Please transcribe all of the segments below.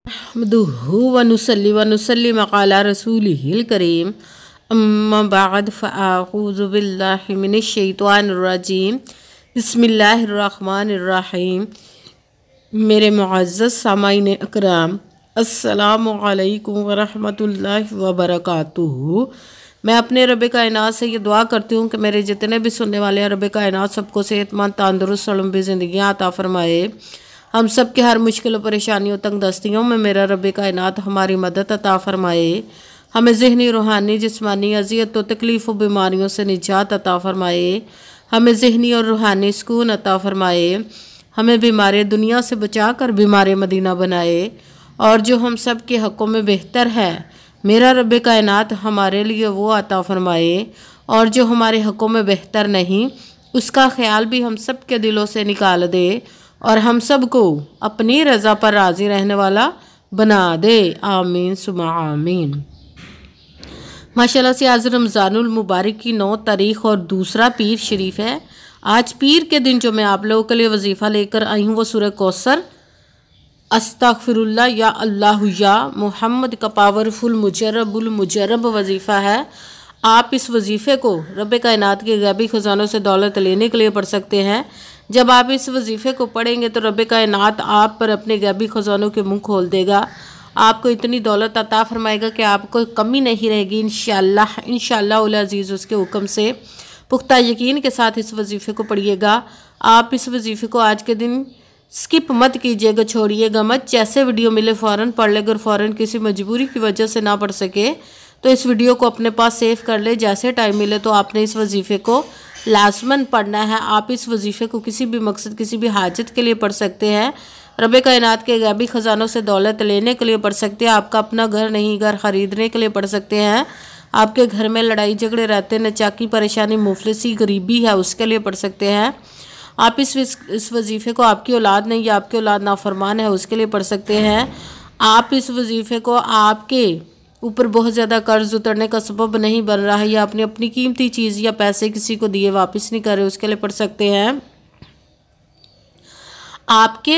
नहमदुहु व नुसल्ली अला रसूलिहिल करीम अम्मा बाद फ़अऊज़ु बिल्लाहि मिनश शैतानिर रजीम बिस्मिल्लाहिर रहमानिर रहीम। मेरे मुअज़्ज़ज़ सामाईन अकराम, अस्सलामु अलैकुम व रहमतुल्लाहि व बरकातुहू। मैं अपने रब कायनात से ये दुआ करती हूँ कि मेरे जितने भी सुनने वाले हैं रब कायनात सबको सेहतमंद तंदुरुस्त लंबी ज़िंदगियाँ अता फ़रमाए। हम सब के हर मुश्किल परेशानियों तंगदस्तियों में मेरा रब कायनात हमारी मदद अता फ़रमाए। हमें ज़हनी रूहानी जिस्मानी अज़ियत व तकलीफ़ व बीमारियों से निजात अता फ़रमाए। हमें ज़हनी और रूहानी सुकून अता फ़रमाए। हमें बीमार दुनिया से बचा कर बीमार मदीना बनाए। और जो हम सब के हक़ों में बेहतर है मेरा रब कायनात हमारे लिए वो अता फ़रमाए। और जो हमारे हक़ों में बेहतर नहीं उसका ख़्याल भी हम सब के दिलों से निकाल दे और हम सब को अपनी रज़ा पर राज़ी रहने वाला बना दे। आमीन सुमा आमीन। माशाल्लाह से आज रमज़ानुल मुबारक की 9 तारीख़ और दूसरा पीर शरीफ है। आज पीर के दिन जो मैं आप लोगों के लिए वजीफ़ा लेकर आई हूँ वो सूरह कौसर अस्तगफिरुल्लाह या अल्लाह या मोहम्मद का पावरफुल मुजरब वजीफ़ा है। आप इस वजीफ़े को रब कायनात के गैबी ख़जानों से दौलत लेने के लिए पढ़ सकते हैं। जब आप इस वजीफ़े को पढ़ेंगे तो रब कायनात आप पर अपने गैबी ख़जानों के मुंह खोल देगा। आपको इतनी दौलत अता फ़रमाएगा कि आपको कमी नहीं रहेगी इंशाअल्लाह उल अज़ीज़। उसके हुक्म से पुख्ता यकीन के साथ इस वजीफ़े को पढ़िएगा। आप इस वजीफ़े को आज के दिन स्किप मत कीजिएगा, छोड़िएगा मत। जैसे वीडियो मिले फ़ौरन पढ़ ले। अगर फ़ौरन किसी मजबूरी की वजह से ना पढ़ सके तो इस वीडियो को अपने पास सेव कर ले। जैसे टाइम मिले तो आपने इस वजीफ़े को लाजमन पढ़ना है। आप इस वजीफ़े को किसी भी मकसद किसी भी हाजत के लिए पढ़ सकते हैं। रब कायनात के गैबी ख़जानों से दौलत लेने के लिए पढ़ सकते हैं। आपका अपना घर नहीं, घर ख़रीदने के लिए पढ़ सकते हैं। आपके घर में लड़ाई झगड़े रहते हैं, नचाकी परेशानी मुफलिसी गरीबी है, उसके लिए पढ़ सकते हैं। आप इस वजीफ़े को आपकी औलाद नहीं या आपकी औलाद नाफरमान है उसके लिए पढ़ सकते हैं। आप इस वजीफ़े को आपके ऊपर बहुत ज़्यादा कर्ज उतरने का सबब नहीं बन रहा है या आपने अपनी कीमती चीज़ या पैसे किसी को दिए वापस नहीं कर रहे उसके लिए पढ़ सकते हैं। आपके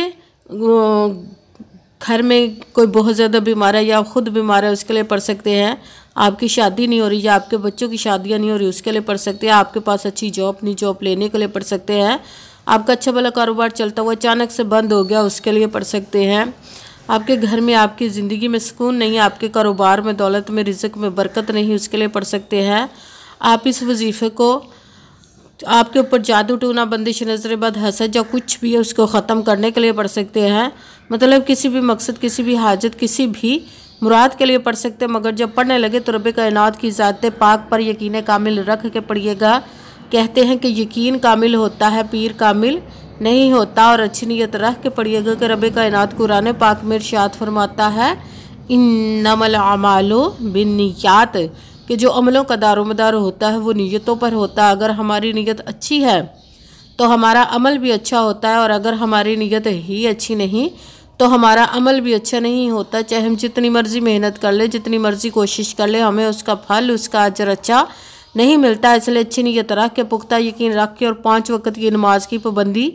घर में कोई बहुत ज़्यादा बीमार है या खुद बीमार है उसके लिए पढ़ सकते हैं। आपकी शादी नहीं हो रही या आपके बच्चों की शादियां नहीं हो रही उसके लिए पढ़ सकते हैं। आपके पास अच्छी जॉब नहीं, जॉब लेने के लिए पढ़ सकते हैं। आपका अच्छा भला कारोबार चलता हुआ अचानक से बंद हो गया उसके लिए पढ़ सकते हैं। आपके घर में आपकी ज़िंदगी में सुकून नहीं, आपके कारोबार में दौलत में रिज़्क़ में बरकत नहीं उसके लिए पढ़ सकते हैं। आप इस वजीफ़े को आपके ऊपर जादू टूना बंदिश नज़र बद हसद या कुछ भी है उसको ख़त्म करने के लिए पढ़ सकते हैं। मतलब किसी भी मकसद किसी भी हाजत किसी भी मुराद के लिए पढ़ सकते हैं। मगर जब पढ़ने लगे तो रब कायनात की ज़ात पाक पर यकीन कामिल रख के पढ़िएगा। कहते हैं कि यकीन कामिल होता है, पीर कामिल नहीं होता। और अच्छी नीयत रख के पढ़िएगा कि रब कायनात कुरान पाक में इरशाद फरमाता है इन्नमल अमालु बिन्नियात, कि जो अमलों का दारोमदार होता है वो नीयतों पर होता है। अगर हमारी नीयत अच्छी है तो हमारा अमल भी अच्छा होता है और अगर हमारी नीयत ही अच्छी नहीं तो हमारा अमल भी अच्छा नहीं होता। चाहे हम जितनी मर्ज़ी मेहनत कर ले, जितनी मर्ज़ी कोशिश कर ले, हमें उसका फल उसका अजर अच्छा नहीं मिलता। इसलिए अच्छी नीयत रख के पुख्ता यकीन रख के और 5 वक्त की नमाज की पाबंदी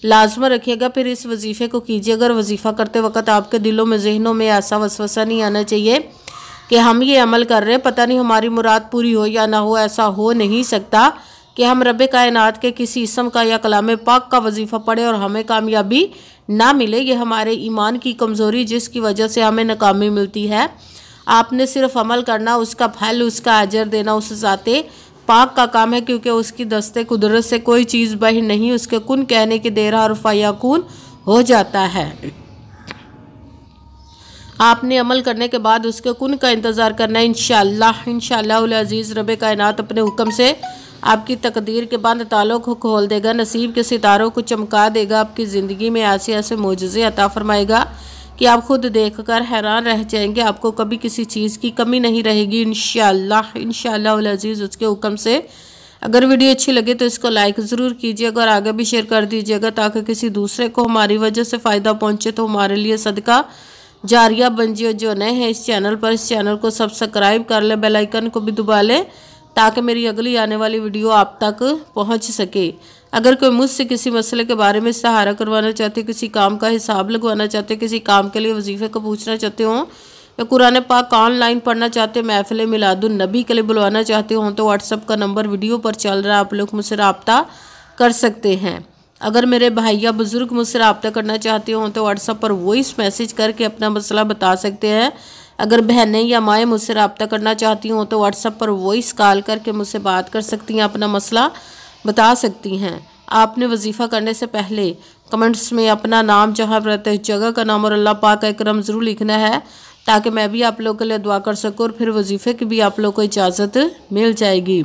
लाजमन रखिएगा। फिर इस वजीफ़े को कीजिए। अगर वजीफ़ा करते वक्त आपके दिलों में जहनों में ऐसा वसवसा नहीं आना चाहिए कि हम ये अमल कर रहे हैं पता नहीं हमारी मुराद पूरी हो या ना हो। ऐसा हो नहीं सकता कि हम रब कायनात के किसी इसम का या कलाम पाक का वजीफ़ा पढ़े और हमें कामयाबी ना मिले। ये हमारे ईमान की कमज़ोरी जिसकी वजह से हमें नाकामी मिलती है। आपने सिर्फ अमल करना, उसका फल उसका अजर देना उस ज़ाते पाक का काम है, क्योंकि उसकी दस्ते कुदरत से कोई चीज़ बाहर नहीं। उसके कुन कहने की देर और फयाकुन हो जाता है। आपने अमल करने के बाद उसके कुन का इंतज़ार करना है। इंशाअल्लाह उल अज़ीज़ रब कायनात अपने हुक्म से आपकी तकदीर के बंद तालों को खोल देगा, नसीब के सितारों को चमका देगा। आपकी ज़िंदगी में ऐसे ऐसे मोजज़े अता फ़रमाएगा कि आप खुद देखकर हैरान रह जाएंगे। आपको कभी किसी चीज़ की कमी नहीं रहेगी इंशाअल्लाह उल अज़ीज़ उसके हुक्म से। अगर वीडियो अच्छी लगे तो इसको लाइक ज़रूर कीजिएगा और आगे भी शेयर कर दीजिएगा ताकि किसी दूसरे को हमारी वजह से फ़ायदा पहुँचे तो हमारे लिए सदका जारिया बन जाए। जो नए हैं इस चैनल पर इस चैनल को सब्सक्राइब कर ले, बेल आइकन को भी दबा लें ताकि मेरी अगली आने वाली वीडियो आप तक पहुंच सके। अगर कोई मुझसे किसी मसले के बारे में सहारा करवाना चाहते, किसी काम का हिसाब लगवाना चाहते, किसी काम के लिए वजीफ़े को पूछना चाहते हो, या कुरान पाक ऑनलाइन पढ़ना चाहते, महफिल मिलादुन नबी के लिए बुलवाना चाहते हो, तो व्हाट्सअप का नंबर वीडियो पर चल रहा है, आप लोग मुझसे रब्ता कर सकते हैं। अगर मेरे भाई या बुज़ुर्ग मुझसे रब्ता करना चाहते हो तो व्हाट्सअप पर वॉइस मैसेज करके अपना मसला बता सकते हैं। अगर बहनें या माएँ मुझसे रब्ता करना चाहती हों तो व्हाट्सअप पर वॉइस कॉल करके मुझसे बात कर सकती हैं, अपना मसला बता सकती हैं। आपने वजीफ़ा करने से पहले कमेंट्स में अपना नाम, जहाँ रहते हैं जगह का नाम और अल्लाह पाक का इकराम ज़रूर लिखना है, ताकि मैं भी आप लोगों के लिए दुआ कर सकूँ और फिर वजीफ़े की भी आप लोग को इजाज़त मिल जाएगी।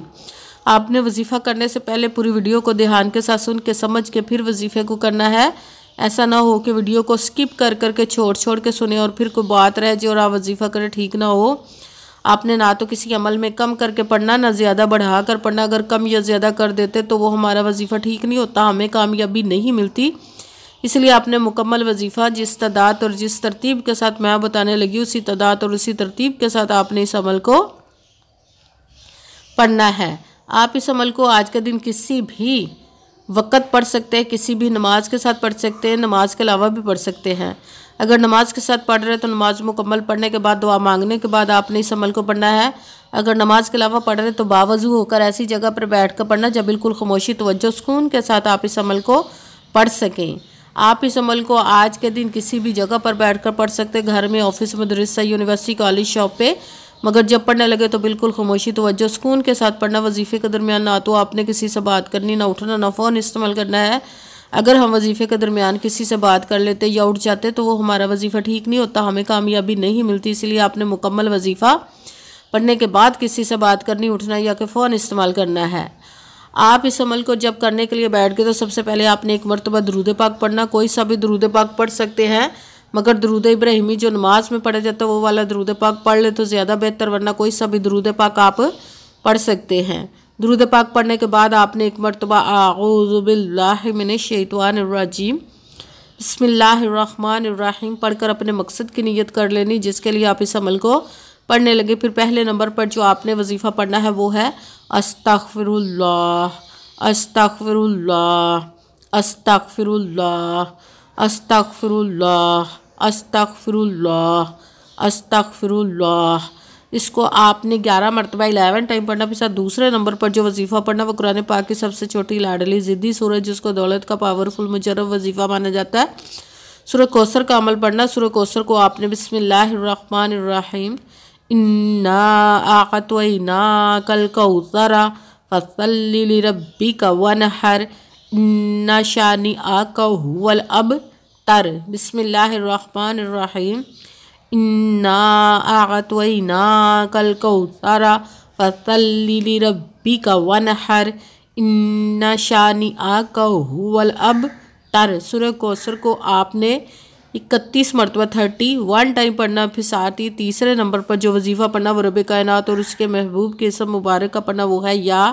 आपने वजीफ़ा करने से पहले पूरी वीडियो को ध्यान के साथ सुन के समझ के फिर वजीफ़े को करना है। ऐसा ना हो कि वीडियो को स्किप कर करके छोड़ के सुने और फिर कोई बात रह जाए और आप वजीफ़ा करें, ठीक ना हो। आपने ना तो किसी अमल में कम करके पढ़ना, ना ज़्यादा बढ़ा कर पढ़ना। अगर कम या ज़्यादा कर देते तो वो हमारा वजीफ़ा ठीक नहीं होता, हमें कामयाबी नहीं मिलती। इसलिए आपने मुकम्मल वजीफ़ा जिस तादाद और जिस तरतीब के साथ मैं बताने लगी, उसी तादाद और उसी तरतीब के साथ आपने इस अमल को पढ़ना है। आप इस अमल को आज के दिन किसी भी वक़्त पढ़ सकते हैं, किसी भी नमाज के साथ पढ़ सकते हैं, नमाज के अलावा भी पढ़ सकते हैं। अगर नमाज के साथ पढ़ रहे हैं तो नमाज मुकम्मल पढ़ने के बाद, दुआ मांगने के बाद आपने इस अमल को पढ़ना है। अगर नमाज के अलावा पढ़ रहे हैं तो बावजू होकर ऐसी जगह पर बैठ कर पढ़ना जब बिल्कुल खामोशी, तवज्जो, सुकून के साथ आप इस अमल को पढ़ सकें। आप इस अमल को आज के दिन किसी भी जगह पर बैठकर पढ़ सकते हैं, घर में, ऑफिस, मदरसा, यूनिवर्सिटी, कॉलेज, शॉप पे। मगर जब पढ़ने लगे तो बिल्कुल खामोशी, तवज्जो, सुकून के साथ पढ़ना। वजीफ़े के दरमियान ना तो आपने किसी से बात करनी, ना उठना, ना फ़ोन इस्तेमाल करना है। अगर हम वजीफ़े के दरमियान किसी से बात कर लेते या उठ जाते तो वो हमारा वजीफ़ा ठीक नहीं होता, हमें कामयाबी नहीं मिलती। इसलिए आपने मुकम्मल वजीफ़ा पढ़ने के बाद किसी से बात करनी, उठना या कि फ़ोन इस्तेमाल करना है। आप इस अमल को जब करने के लिए बैठ गए तो सबसे पहले आपने एक मरतबा दरूद पाक पढ़ना। कोई सा भी दरूद पाक पढ़ सकते हैं, मगर दरूद इब्राहिमी जो नमाज में पढ़ा जाता है वो वाला दरूद पाक पढ़ ले तो ज़्यादा बेहतर, वरना कोई सा भी दरूद पाक आप पढ़ सकते हैं। दरूद पाक पढ़ने के बाद आपने एक मरतबा आऊज़ु बिल्लाहि मिनश शैतानिर रजीम बिस्मिल्लाहिर्रहमानिर्रहीम पढ़कर अपने मकसद की नीयत कर लेनी, जिसके लिए आप इस अमल को पढ़ने लगे। फिर पहले नंबर पर जो आपने वजीफ़ा पढ़ना है वो है अस्तगफिरुल्लाह, अस्तगफिरुल्लाह, अस्तगफिरुल्लाह, अस्तगफिरुल्लाह, अस्तगफिरुल्लाह, अस्तगफिरुल्लाह। इसको आपने 11 मरतबा 11 टाइम पढ़ना। फिर साथ दूसरे नंबर पर जो वजीफ़ा पढ़ना वो कुरान पाक की सबसे छोटी लाडली ज़िद्दी सूरह, जिसको दौलत का पावरफुल मुजर्रब वजीफ़ा माना जाता है, सूरह कौसर का अमल पढ़ना। सूरह कौसर को आपने बिस्मिल्लाहिर्रहमानिर्रहीम इन्ना आअतैना कल कौसरा फसल्लि लिरब्बिका वनहर इन्ना शानिअका हुवल अबतर। बिस्मिल्लाहिर्रहमानिर्रहीम इन्ना आअतैना कल कौसरा फसल्लि लिरब्बिका वनहर इन्ना शानिअका हुवल अबतर। सूरह कौसर को आपने 31 मरतबा 31 टाइम पढ़ना। फिर साथ ही तीसरे नंबर पर जो वजीफ़ा पढ़ना वो रब कायनात और उसके महबूब के इसम मुबारक का पढ़ना वो है या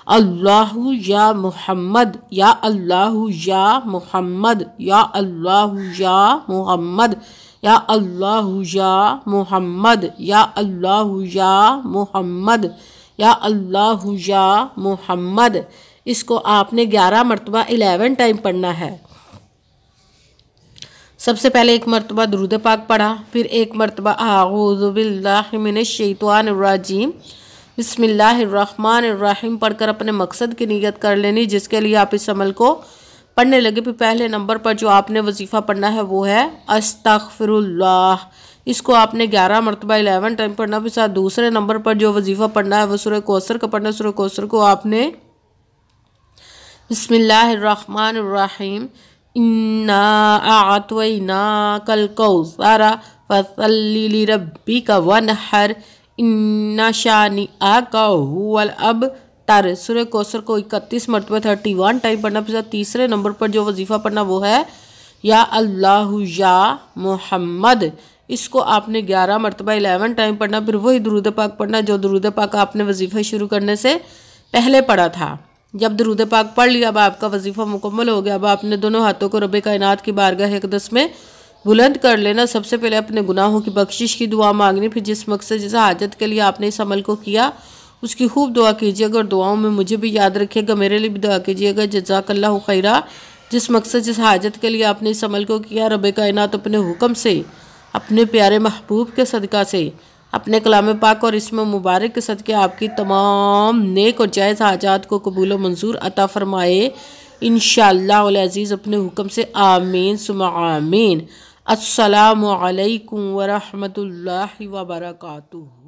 अल्लाहु या मुहम्मद, या अल्लाहु या मुहम्मद, या अल्लाहु या मुहम्मद, या अल्लाहु या मुहम्मद, या अल्लाहु या मुहम्मद, या अल्लाहु या मुहम्मद। इसको आपने 11 मरतबा 11 टाइम पढ़ना है। सबसे पहले एक मरतबा दुरूद पाक पढ़ा, फिर एक मरतबा आऊज़ु बिल्लाहि मिनश शैतानिर रजीम बिस्मिल्लाहिर्रहमानिर्रहीम पढ़कर अपने मकसद की नीयत कर लेनी, जिसके लिए आप इस अमल को पढ़ने लगे। फिर पहले नंबर पर जो आपने वजीफ़ा पढ़ना है वो है अस्तगफिरुल्लाह। इसको आपने 11 मरतबा 11 टाइम पढ़ना। फिर साथ दूसरे नंबर पर जो वजीफ़ा पढ़ना है वो सूरह कौसर का पढ़ना। सूरह कौसर को आपने बिस्मिल्लाहिर्रहमानिर्रहीम इन्ना आअतैना कल कौसरा फसल्लि लिरब्बिका वनहर इन्ना शानिअका हुवल अबतर। सूरह कौसर को 31 मरतबा 31 टाइम पढ़ना। फिर तीसरे नंबर पर जो वजीफ़ा पढ़ना वो है या अल्लाहु या मुहम्मद। इसको आपने 11 मरतबा 11 टाइम पढ़ना। फिर वही दुरूद पाक पढ़ना जो दुरूद पाक आपने वजीफ़ा शुरू करने से पहले पढ़ा था। जब दुरूद पाक पढ़ लिया, अब आपका वजीफ़ा मुकम्मल हो गया। अब आपने दोनों हाथों को रब कायनात की बारगाह अक़दस में बुलंद कर लेना। सबसे पहले अपने गुनाहों की बख्शिश की दुआ मांगनी। फिर जिस मकसद, जिस हाजत के लिए आपने इस अमल को किया उसकी खूब दुआ कीजिएगा और दुआओं में मुझे भी याद रखिएगा, मेरे लिए भी दुआ कीजिएगा। जज़ाकल्लाहु खैरा। जिस मकसद जिस हाजत के लिए आपने इस अमल को किया, रब कायनात अपने हुक्म से, अपने प्यारे महबूब के सदका से, अपने कलाम पाक और इसमें मुबारक के सदके आपकी तमाम नेक और जायज़ हाजात को कबूल व मंजूर अता फ़रमाए इंशाअल्लाह उल अज़ीज़ अपने हुक्म से। आमीन सुम्मा आमीन। अस्सलामु अलैकुम व रहमतुल्लाहि व बरकातुहू।